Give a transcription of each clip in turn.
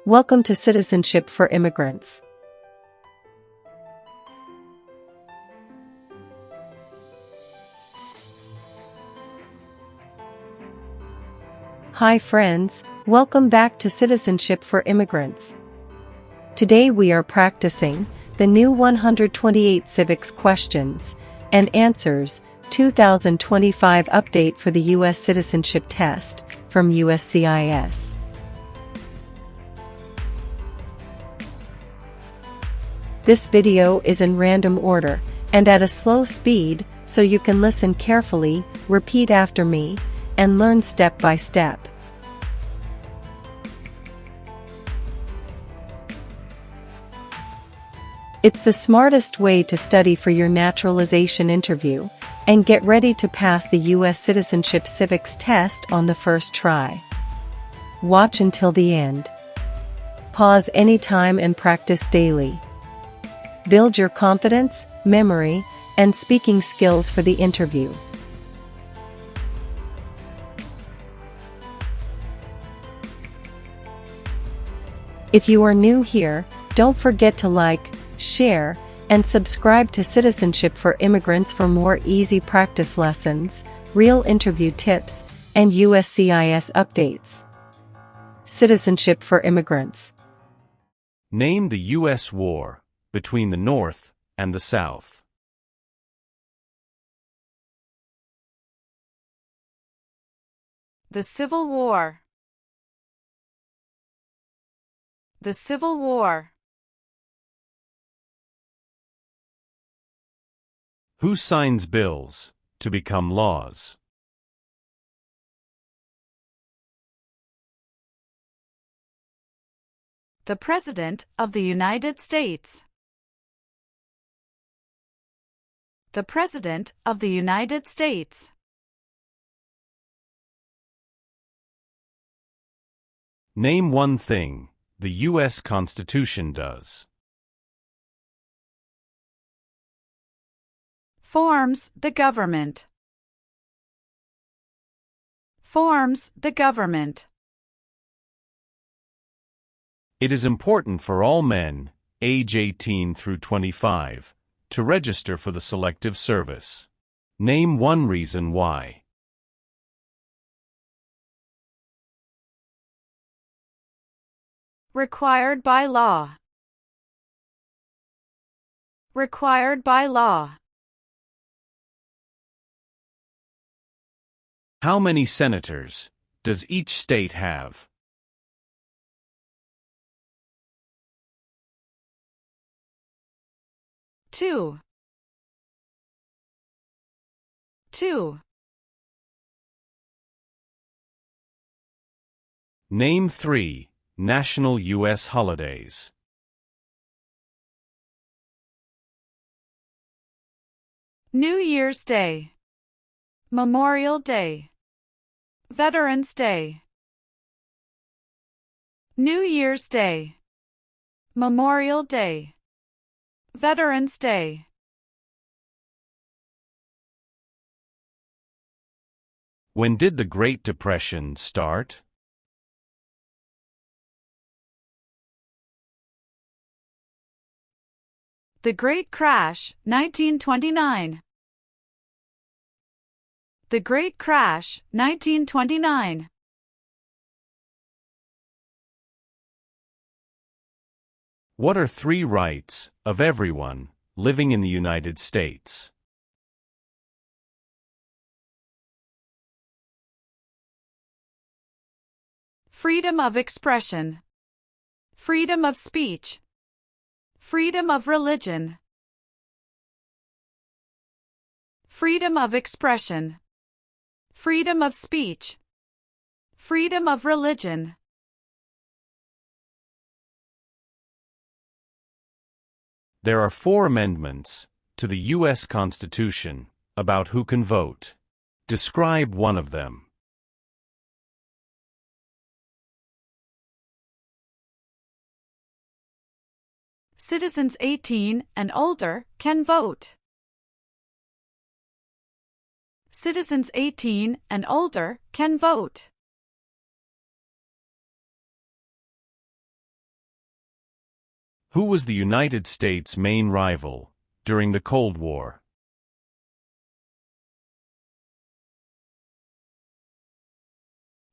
Welcome to Citizenship for Immigrants. Hi friends, welcome back to Citizenship for Immigrants. Today we are practicing the new 128 Civics questions and answers 2025 update for the U.S. Citizenship Test from USCIS. This video is in random order and at a slow speed, so you can listen carefully, repeat after me, and learn step by step. It's the smartest way to study for your naturalization interview and get ready to pass the U.S. Citizenship Civics test on the first try. Watch until the end. Pause anytime and practice daily. Build your confidence, memory, and speaking skills for the interview. If you are new here, don't forget to like, share, and subscribe to Citizenship for Immigrants for more easy practice lessons, real interview tips, and USCIS updates. Citizenship for Immigrants. Name the U.S. war between the North and the South. The Civil War. The Civil War. Who signs bills to become laws? The President of the United States. The President of the United States. Name one thing the U.S. Constitution does. Forms the government. Forms the government. It is important for all men, age 18 through 25, to register for the Selective Service. Name one reason why. Required by law. Required by law. How many senators does each state have? Two. Name three national U.S. holidays. New Year's Day. Memorial Day. Veterans Day. New Year's Day. Memorial Day. Veterans Day. When did the Great Depression start? The Great Crash, 1929. The Great Crash, 1929. What are three rights of everyone living in the United States? Freedom of expression. Freedom of speech. Freedom of religion. Freedom of expression. Freedom of speech. Freedom of religion. There are 4 amendments to the U.S. Constitution about who can vote. Describe one of them. Citizens 18 and older can vote. Citizens 18 and older can vote. Who was the United States' main rival during the Cold War?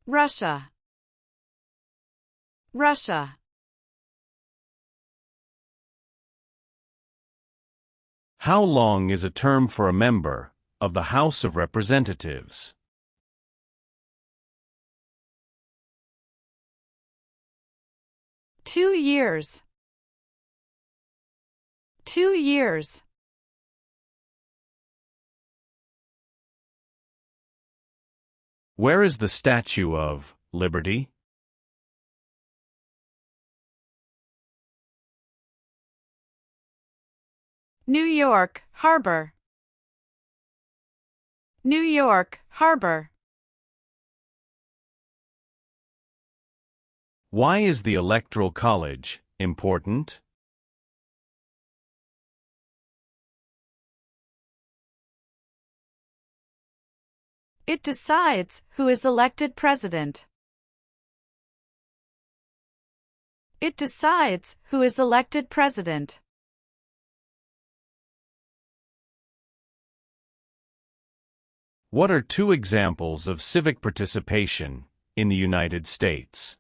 Russia. Russia. How long is a term for a member of the House of Representatives? 2 years. 2 years. Where is the Statue of Liberty? New York Harbor. New York Harbor. Why is the Electoral College important? It decides who is elected president. It decides who is elected president. What are 2 examples of civic participation in the United States?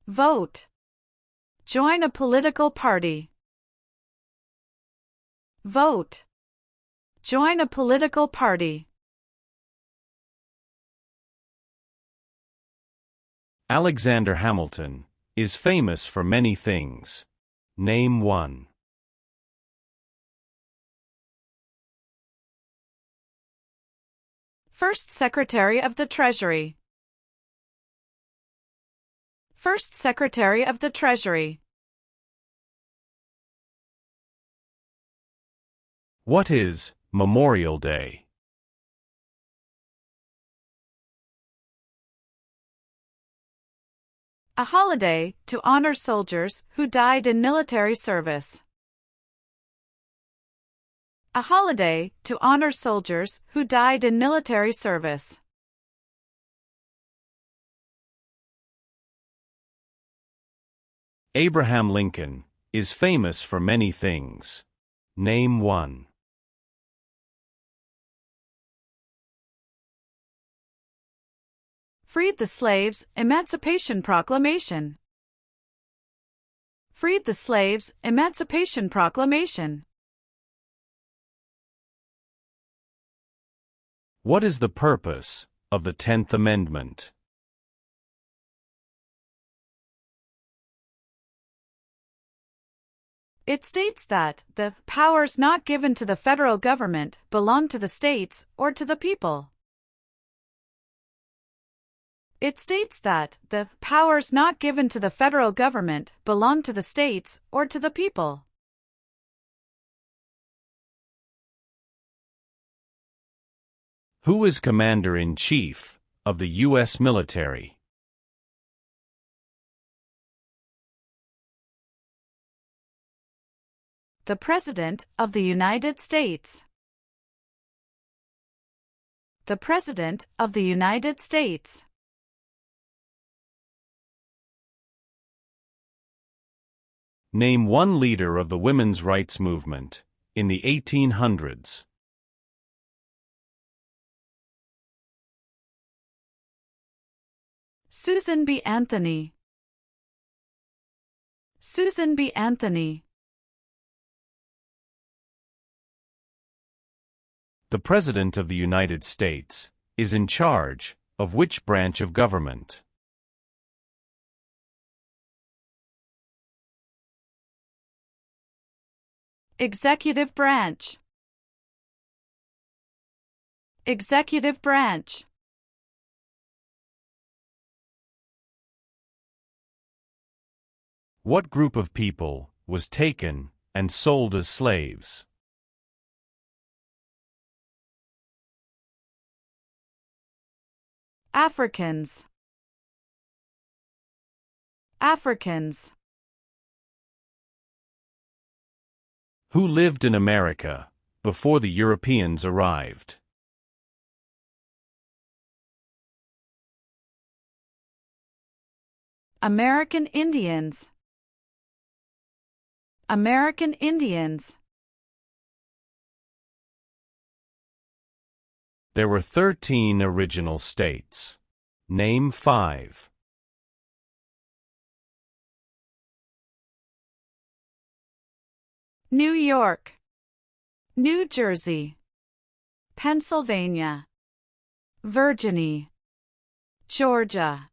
Vote. Join a political party. Vote. Join a political party. Alexander Hamilton is famous for many things. Name one. First Secretary of the Treasury. First Secretary of the Treasury. What is Memorial Day? A holiday to honor soldiers who died in military service. A holiday to honor soldiers who died in military service. Abraham Lincoln is famous for many things. Name one. Freed the slaves, Emancipation Proclamation. Freed the slaves, Emancipation Proclamation. What is the purpose of the 10th Amendment? It states that the powers not given to the federal government belong to the states or to the people. It states that the powers not given to the federal government belong to the states or to the people. Who is Commander-in-Chief of the U.S. military? The President of the United States. The President of the United States. Name one leader of the women's rights movement in the 1800s. Susan B. Anthony. Susan B. Anthony. The President of the United States is in charge of which branch of government? Executive branch. Executive branch. What group of people was taken and sold as slaves? Africans. Africans. Who lived in America before the Europeans arrived? American Indians. American Indians. There were 13 original states. Name 5. New York, New Jersey, Pennsylvania, Virginia, Georgia.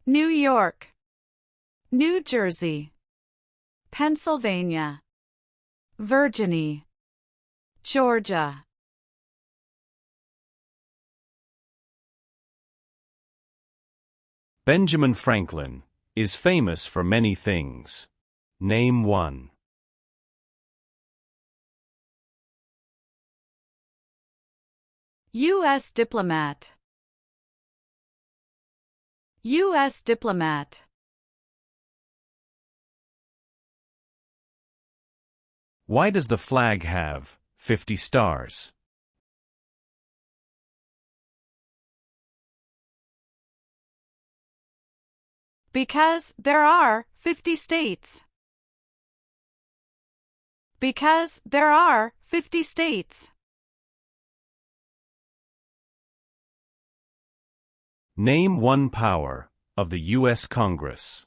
New York, New Jersey, Pennsylvania, Virginia, Georgia. Benjamin Franklin is famous for many things. Name 1. U.S. diplomat. U.S. diplomat. Why does the flag have 50 stars? Because there are 50 states. Because there are 50 states. Name one power of the U.S. Congress.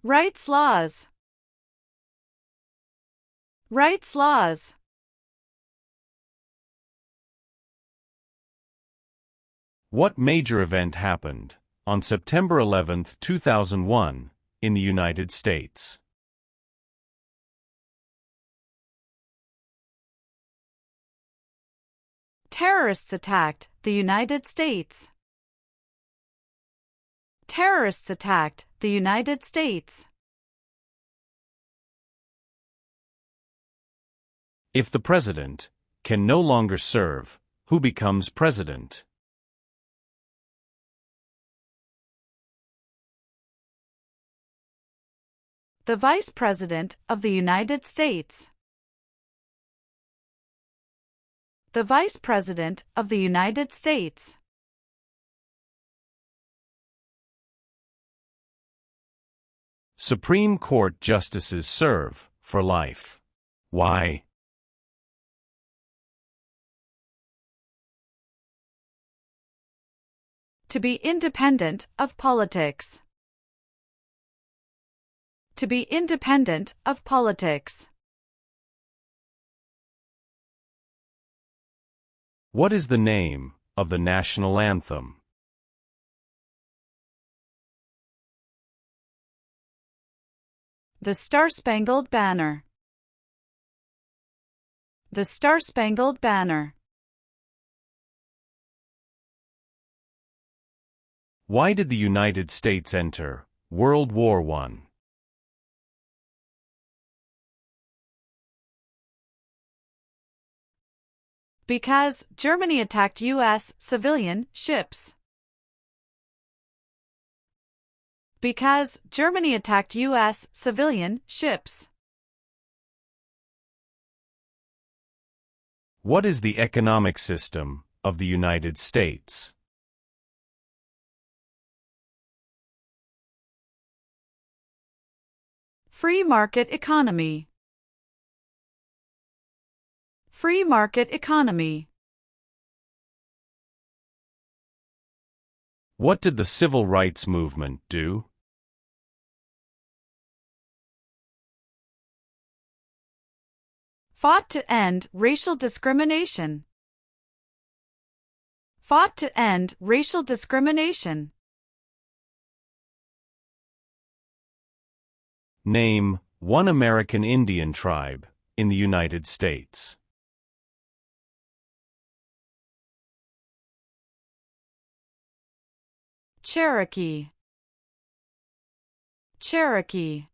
Rights laws. Rights laws. What major event happened on September 11, 2001, in the United States? Terrorists attacked the United States. Terrorists attacked the United States. If the president can no longer serve, who becomes president? The Vice President of the United States. The Vice President of the United States. Supreme Court justices serve for life. Why? To be independent of politics. To be independent of politics. What is the name of the national anthem? The Star-Spangled Banner. The Star-Spangled Banner. Why did the United States enter World War I? Because Germany attacked U.S. civilian ships. Because Germany attacked U.S. civilian ships. What is the economic system of the United States? Free market economy. Free market economy. What did the civil rights movement do? Fought to end racial discrimination. Fought to end racial discrimination. Name one American Indian tribe in the United States. Cherokee. Cherokee.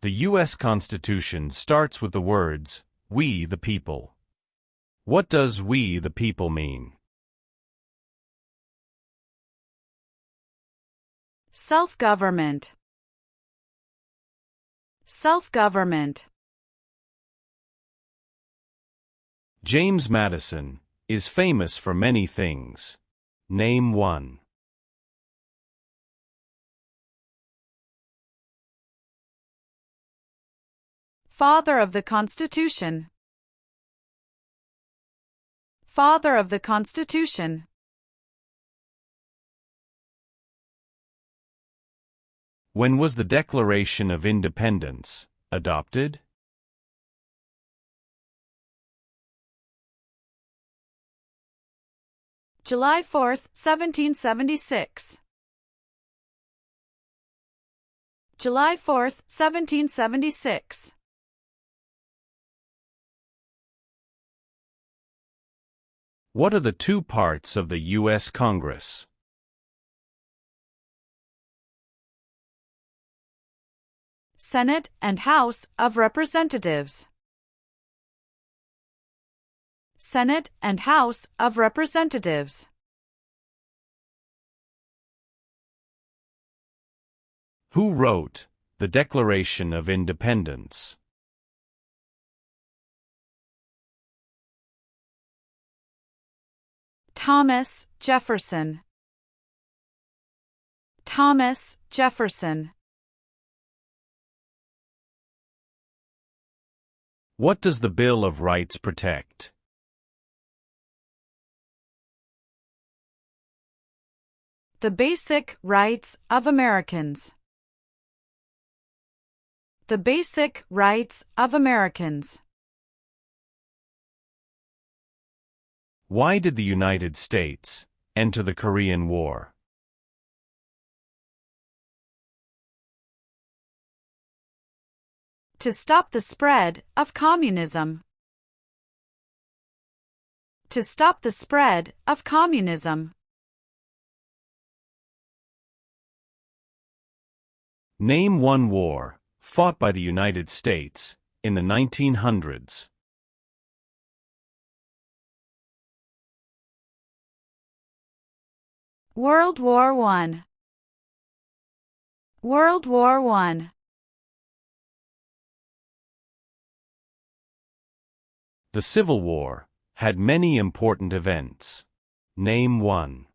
The U.S. Constitution starts with the words, "We the people." What does "we the people" mean? Self-government. Self-government. James Madison is famous for many things. Name one. Father of the Constitution. Father of the Constitution. When was the Declaration of Independence adopted? July 4, 1776. July 4, 1776. What are the two parts of the U.S. Congress? Senate and House of Representatives. Senate and House of Representatives. Who wrote the Declaration of Independence? Thomas Jefferson. Thomas Jefferson. What does the Bill of Rights protect? The basic rights of Americans. The basic rights of Americans. Why did the United States enter the Korean War? To stop the spread of communism. To stop the spread of communism. Name one war fought by the United States in the 1900s. World War I. World War I. The Civil War had many important events. Name one.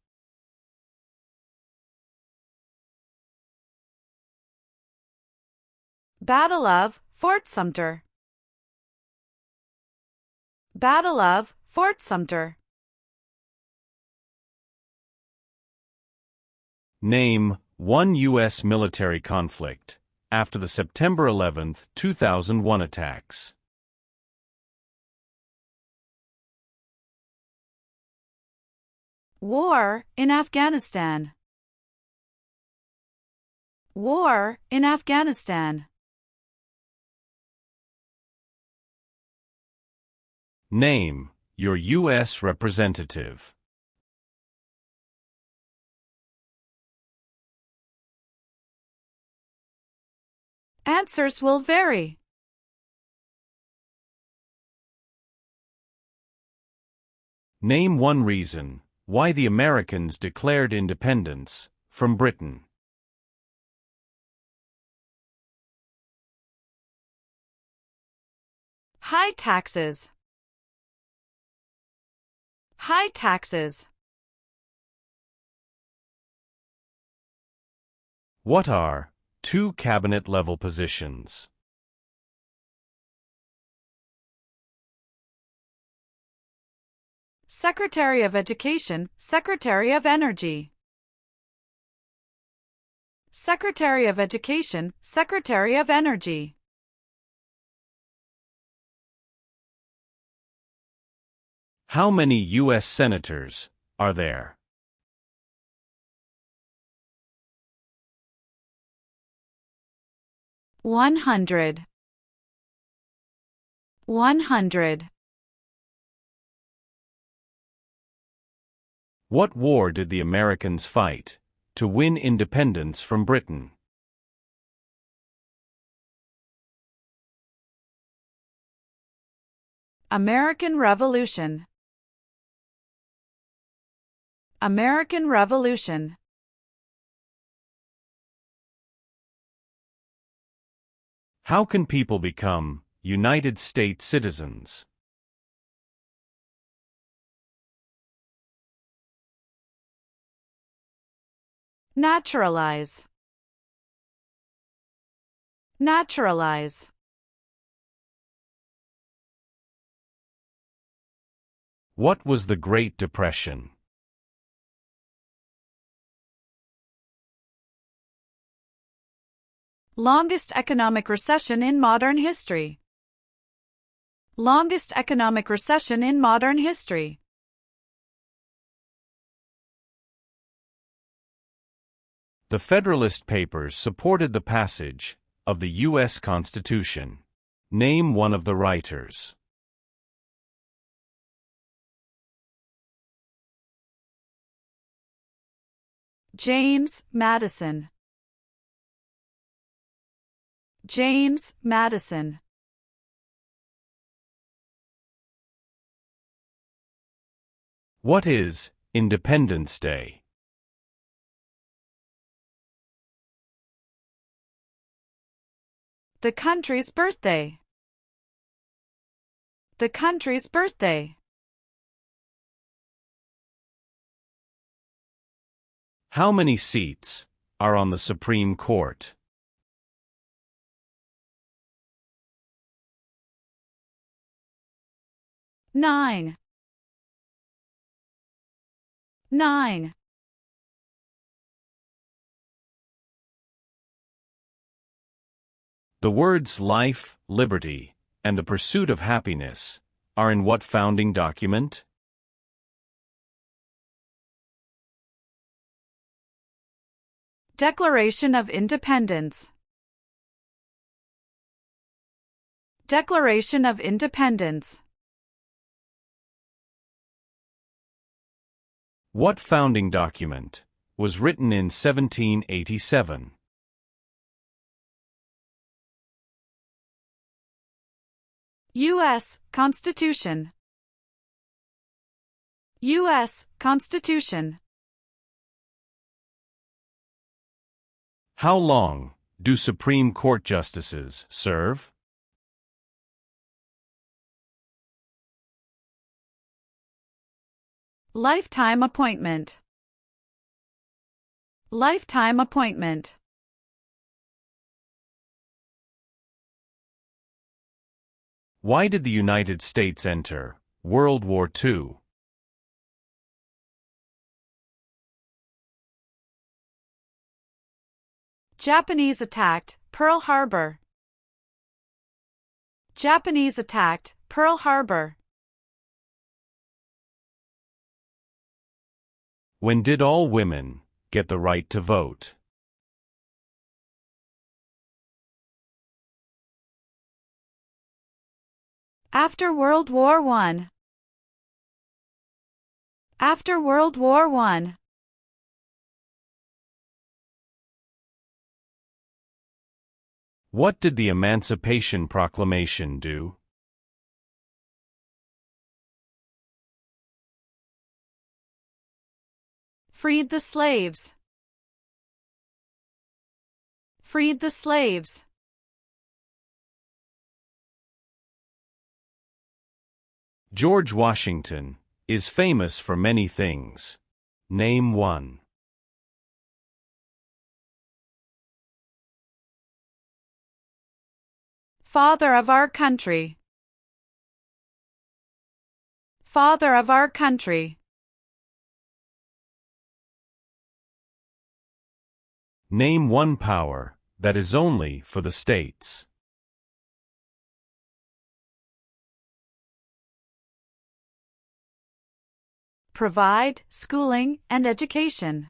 Battle of Fort Sumter. Battle of Fort Sumter. Name one U.S. military conflict after the September 11, 2001 attacks. War in Afghanistan. War in Afghanistan. Name your U.S. representative. Answers will vary. Name one reason why the Americans declared independence from Britain. High taxes. High taxes. What are two cabinet-level positions? Secretary of Education, Secretary of Energy. Secretary of Education, Secretary of Energy. How many U.S. senators are there? 100. 100. What war did the Americans fight to win independence from Britain? American Revolution. American Revolution. How can people become United States citizens? Naturalize. Naturalize. What was the Great Depression? Longest economic recession in modern history. Longest economic recession in modern history. The Federalist Papers supported the passage of the U.S. Constitution. Name one of the writers. James Madison. James Madison. What is Independence Day? The country's birthday. The country's birthday. How many seats are on the Supreme Court? Nine. Nine. The words life, liberty, and the pursuit of happiness are in what founding document? Declaration of Independence. Declaration of Independence. What founding document was written in 1787? U.S. Constitution. U.S. Constitution. How long do Supreme Court justices serve? Lifetime appointment. Lifetime appointment. Why did the United States enter World War II? Japanese attacked Pearl Harbor. Japanese attacked Pearl Harbor. When did all women get the right to vote? After World War I. After World War I. What did the Emancipation Proclamation do? Freed the slaves. Freed the slaves. George Washington is famous for many things. Name one. Father of our country. Father of our country. Name one power that is only for the states. Provide schooling and education.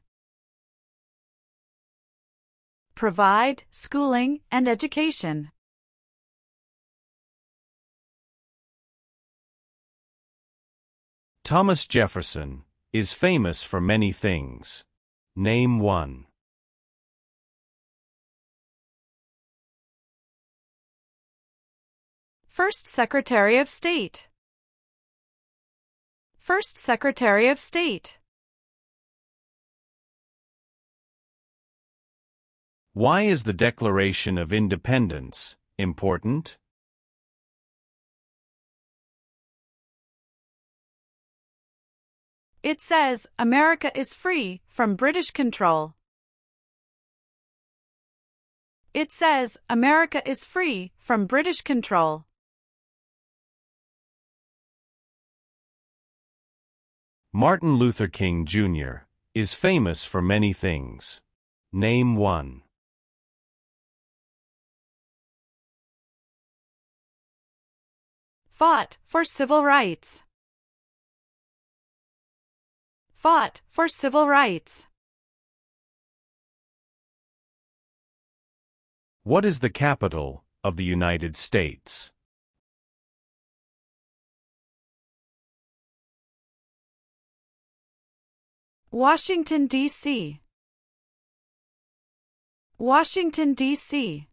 Provide schooling and education. Thomas Jefferson is famous for many things. Name one. First Secretary of State. First Secretary of State. Why is the Declaration of Independence important? It says America is free from British control. It says, America is free from British control. Martin Luther King Jr. is famous for many things. Name one. Fought for civil rights. Fought for civil rights. What is the capital of the United States? Washington, D.C. Washington, D.C.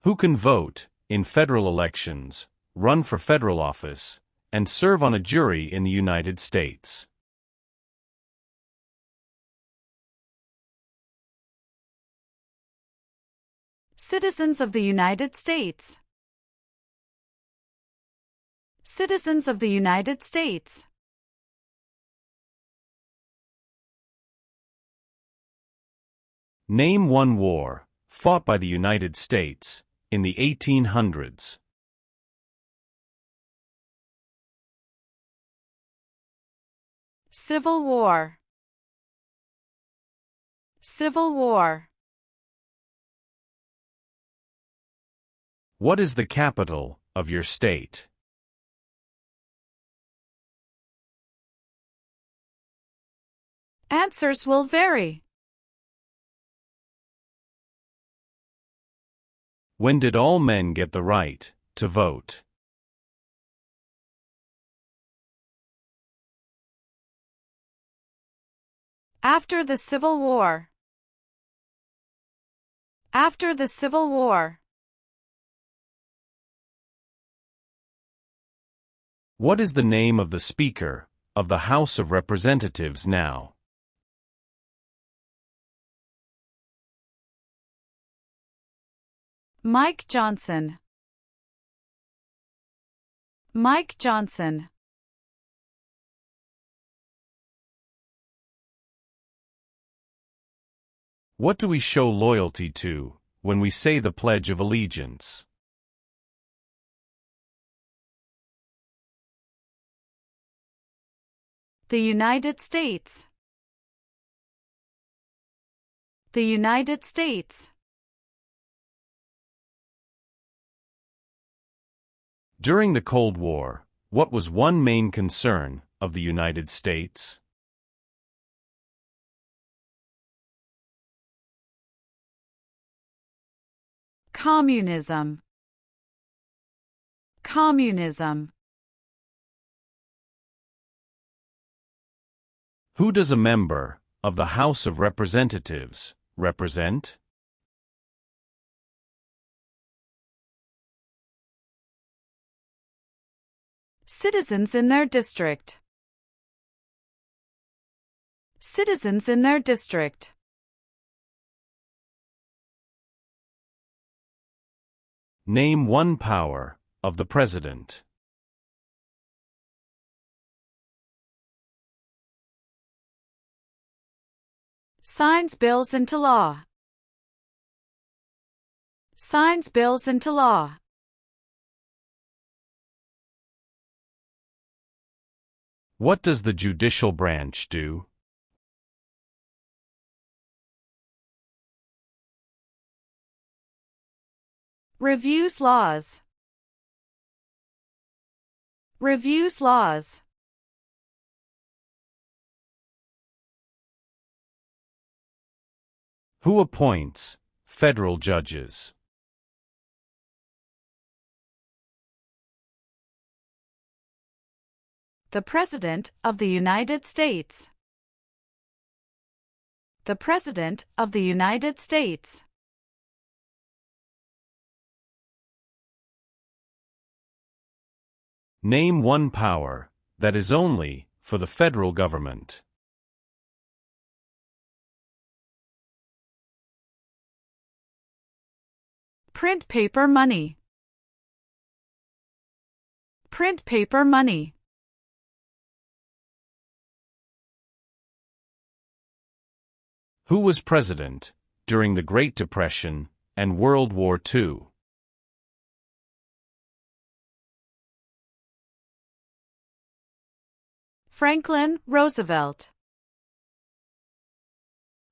Who can vote in federal elections, run for federal office, and serve on a jury in the United States? Citizens of the United States. Citizens of the United States. Name one war fought by the United States in the 1800s. Civil War. Civil War. What is the capital of your state? Answers will vary. When did all men get the right to vote? After the Civil War. After the Civil War. What is the name of the Speaker of the House of Representatives now? Mike Johnson. Mike Johnson. What do we show loyalty to when we say the Pledge of Allegiance? The United States. The United States. During the Cold War, what was one main concern of the United States? Communism. Communism. Who does a member of the House of Representatives represent? Citizens in their district. Citizens in their district. Name one power of the President. Signs bills into law. Signs bills into law. What does the judicial branch do? Reviews laws. Reviews laws. Who appoints federal judges? The President of the United States. The President of the United States. Name one power that is only for the federal government. Print paper money. Print paper money. Who was president during the Great Depression and World War II? Franklin Roosevelt.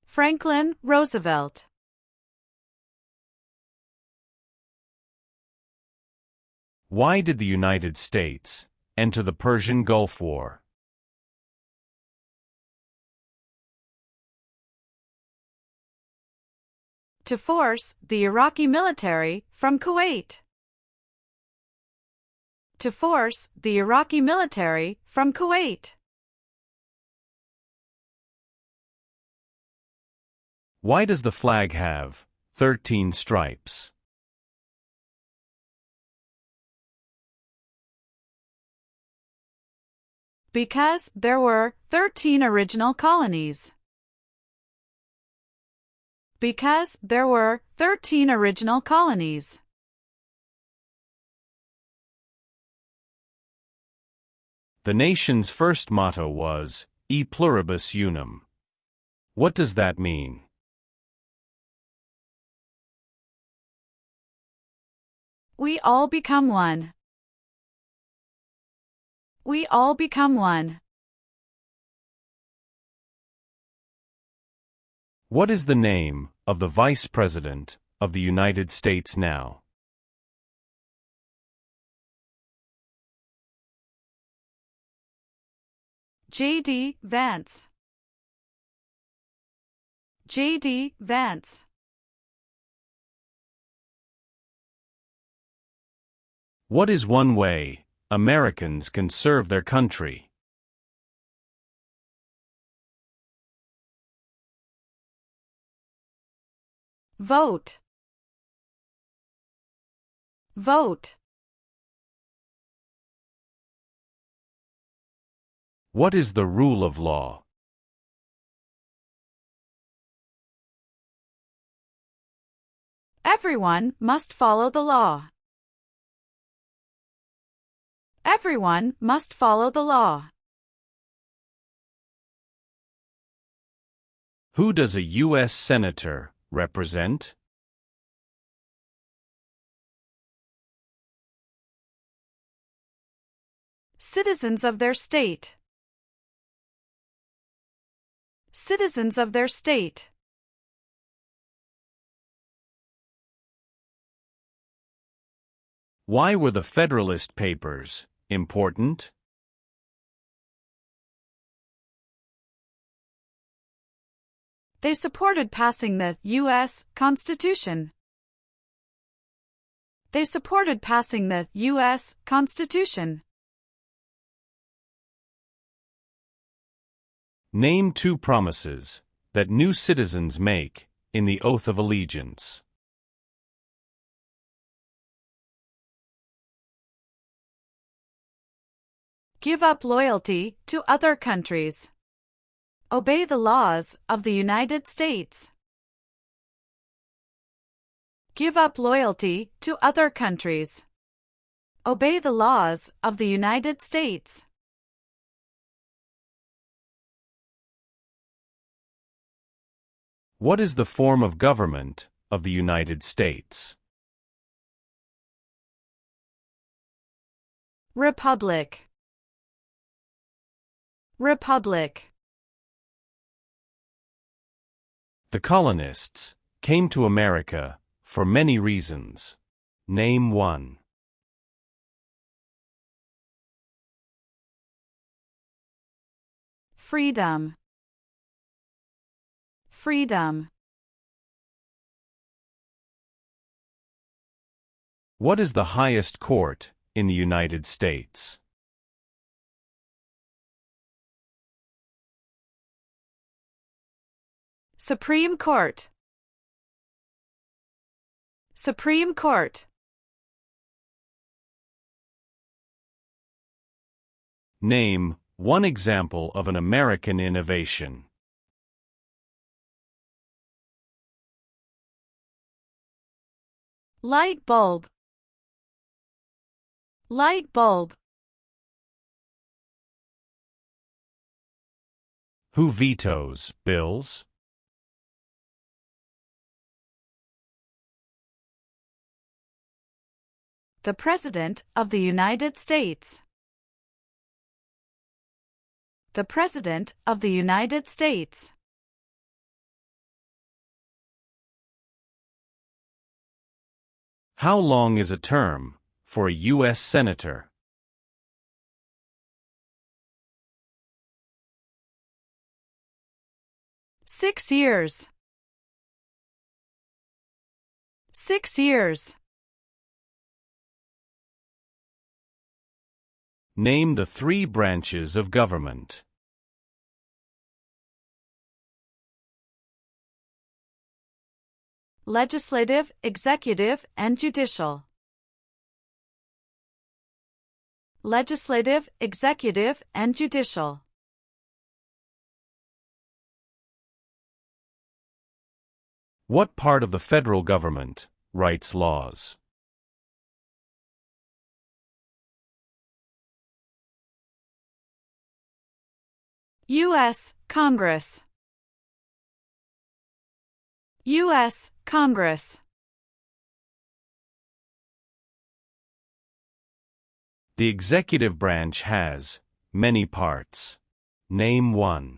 Franklin Roosevelt. Why did the United States enter the Persian Gulf War? To force the Iraqi military from Kuwait. To force the Iraqi military from Kuwait. Why does the flag have 13 stripes? Because there were 13 original colonies. Because there were 13 original colonies. The nation's first motto was E pluribus unum. What does that mean? We all become one. We all become one. What is the name of the Vice President of the United States now? J.D. Vance. J.D. Vance. What is one way Americans can serve their country? Vote. Vote. What is the rule of law? Everyone must follow the law. Everyone must follow the law. Who does a U.S. Senator represent? Citizens of their state. Citizens of their state. Why were the Federalist Papers important? They supported passing the U.S. Constitution. They supported passing the U.S. Constitution. Name 2 promises that new citizens make in the Oath of Allegiance. Give up loyalty to other countries. Obey the laws of the United States. Give up loyalty to other countries. Obey the laws of the United States. What is the form of government of the United States? Republic. Republic. The colonists came to America for many reasons. Name 1. Freedom. Freedom. What is the highest court in the United States? Supreme Court. Supreme Court. Name 1 example of an American innovation. Light bulb. Light bulb. Who vetoes bills? The President of the United States. The President of the United States. How long is a term for a U.S. Senator? Six years. 6 years. Name the three branches of government. Legislative, executive, and judicial. Legislative, executive, and judicial. What part of the federal government writes laws? U.S. Congress. U.S. Congress. The executive branch has many parts. Name one.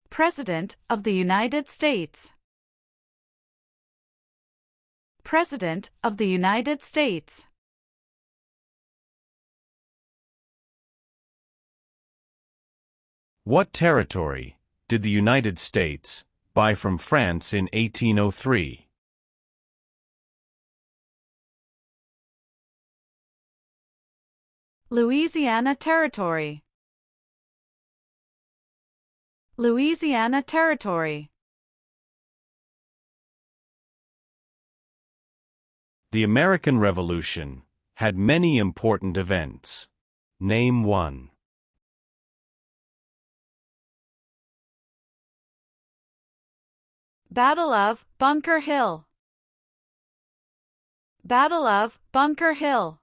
President of the United States. President of the United States. What territory did the United States buy from France in 1803? Louisiana Territory. Louisiana Territory. The American Revolution had many important events. Name one. Battle of Bunker Hill. Battle of Bunker Hill.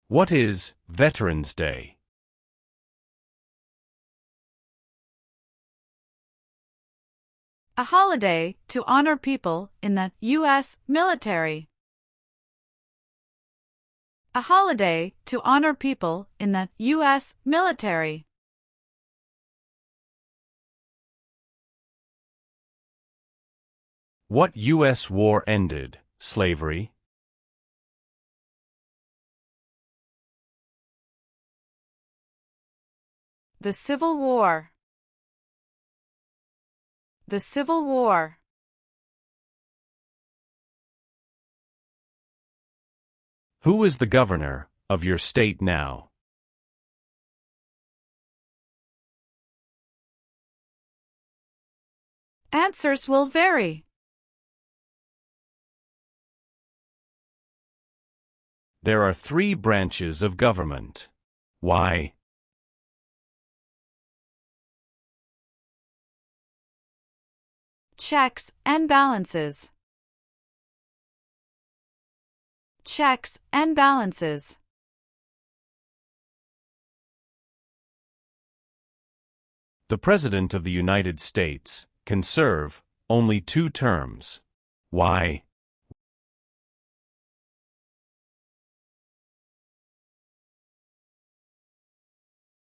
What is Veterans Day? A holiday to honor people in the U.S. military. A holiday to honor people in the U.S. military. What U.S. war ended slavery? The Civil War. The Civil War. Who is the governor of your state now? Answers will vary. There are three branches of government. Why? Checks and balances. Checks and balances. The President of the United States can serve only 2 terms. Why?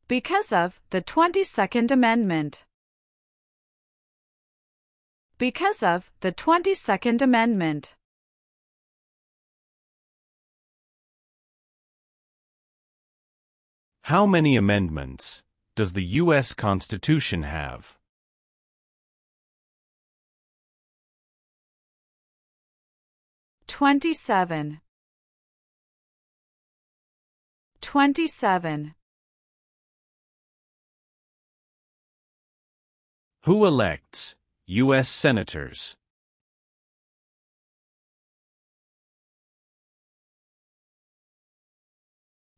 Because of the 22nd Amendment. Because of the 22nd Amendment. How many amendments does the U.S. Constitution have? "27. 27. Who elects U.S. senators?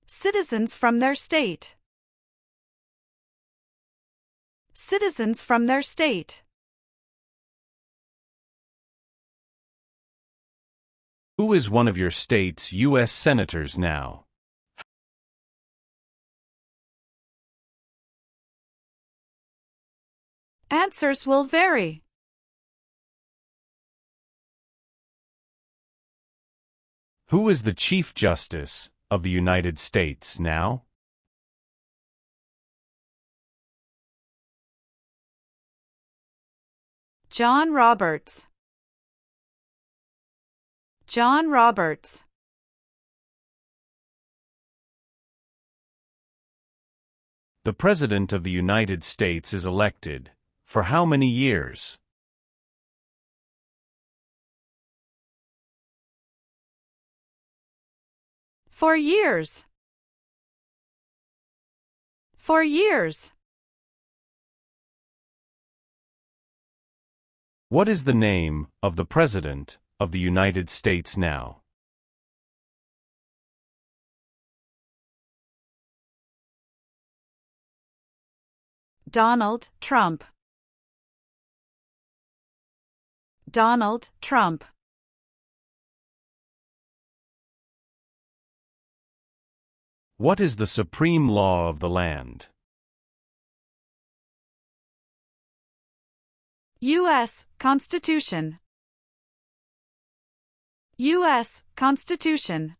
Citizens from their state. Citizens from their state. Who is one of your state's U.S. senators now? Answers will vary. Who is the Chief Justice of the United States now? John Roberts. John Roberts. The President of the United States is elected for how many years? For years. For years. What is the name of the President of the United States now? Donald Trump. Donald Trump. What is the supreme law of the land? U.S. Constitution. U.S. Constitution.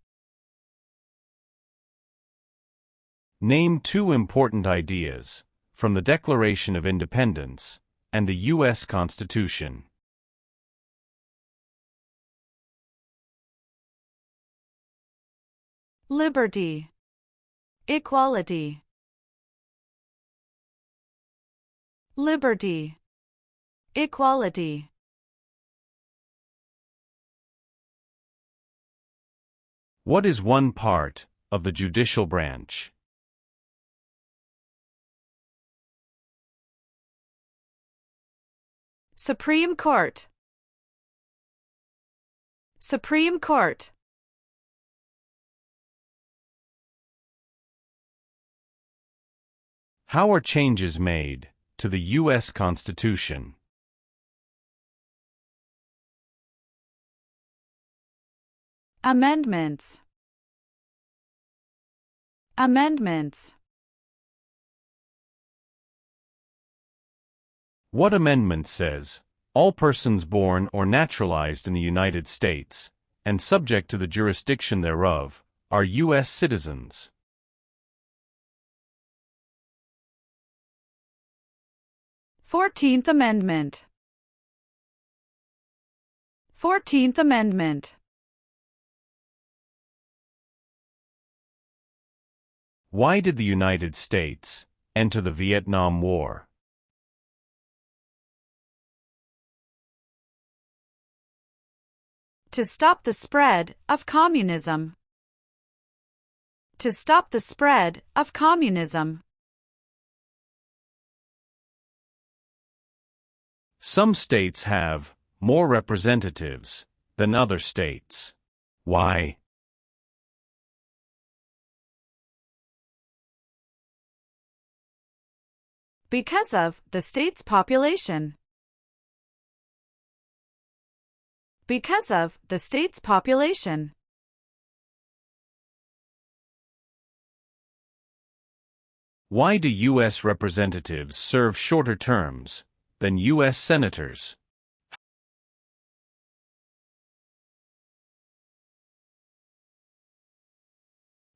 Name two important ideas from the Declaration of Independence and the U.S. Constitution. Liberty. Equality. Liberty. Equality. What is one part of the judicial branch? Supreme Court. Supreme Court. How are changes made to the U.S. Constitution? Amendments. Amendments. What amendment says, all persons born or naturalized in the United States, and subject to the jurisdiction thereof, are U.S. citizens? Fourteenth Amendment. 14th Amendment. Why did the United States enter the Vietnam War? To stop the spread of communism. To stop the spread of communism. Some states have more representatives than other states. Why? Because of the state's population. Because of the state's population. Why do U.S. representatives serve shorter terms than U.S. senators?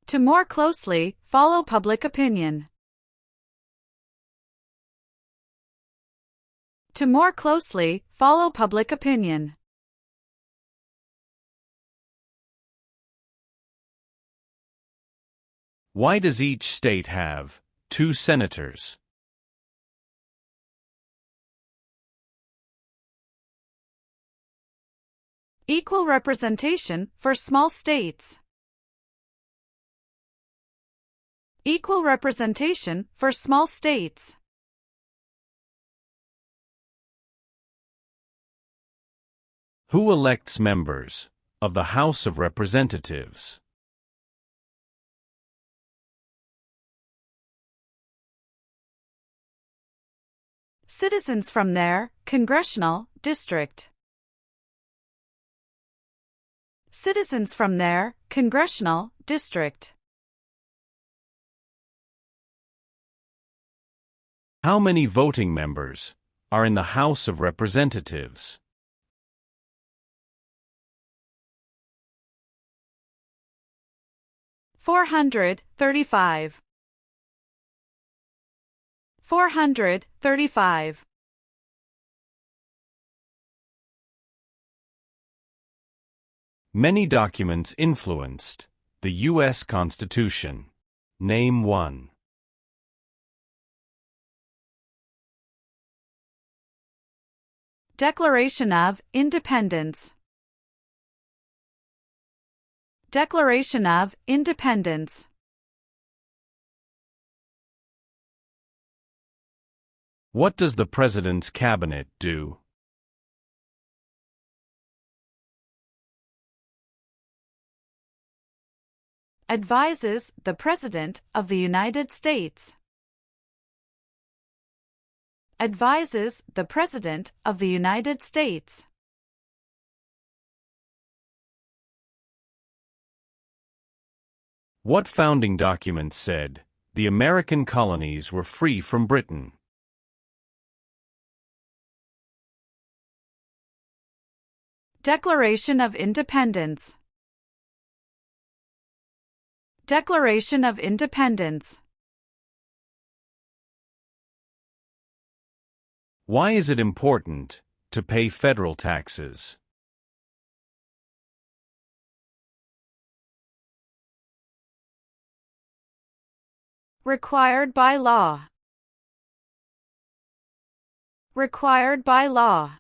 To more closely follow public opinion. To more closely follow public opinion. Why does each state have 2 senators? Equal representation for small states. Equal representation for small states. Who elects members of the House of Representatives? Citizens from their congressional district. Citizens from their congressional district. How many voting members are in the House of Representatives? 435. 435. Many documents influenced the U.S. Constitution. Name one. Declaration of Independence. Declaration of Independence. What does the President's Cabinet do? Advises the President of the United States. Advises the President of the United States. What founding document said the American colonies were free from Britain? Declaration of Independence. Declaration of Independence. Why is it important to pay federal taxes? Required by law. Required by law.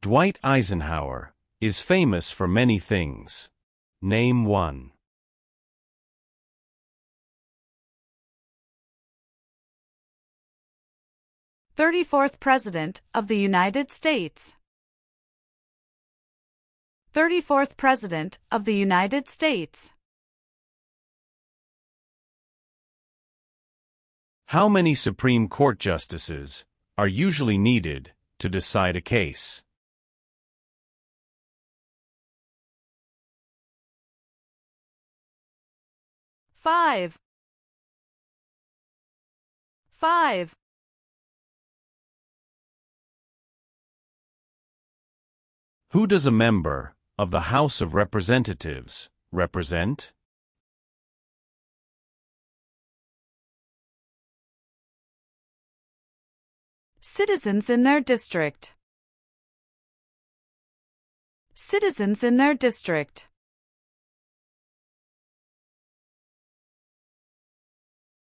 Dwight Eisenhower is famous for many things. Name one. "34th President of the United States." 34th President of the United States. How many Supreme Court justices are usually needed to decide a case? 5. 5. Who does a member of the House of Representatives represent? Citizens in their district. Citizens in their district.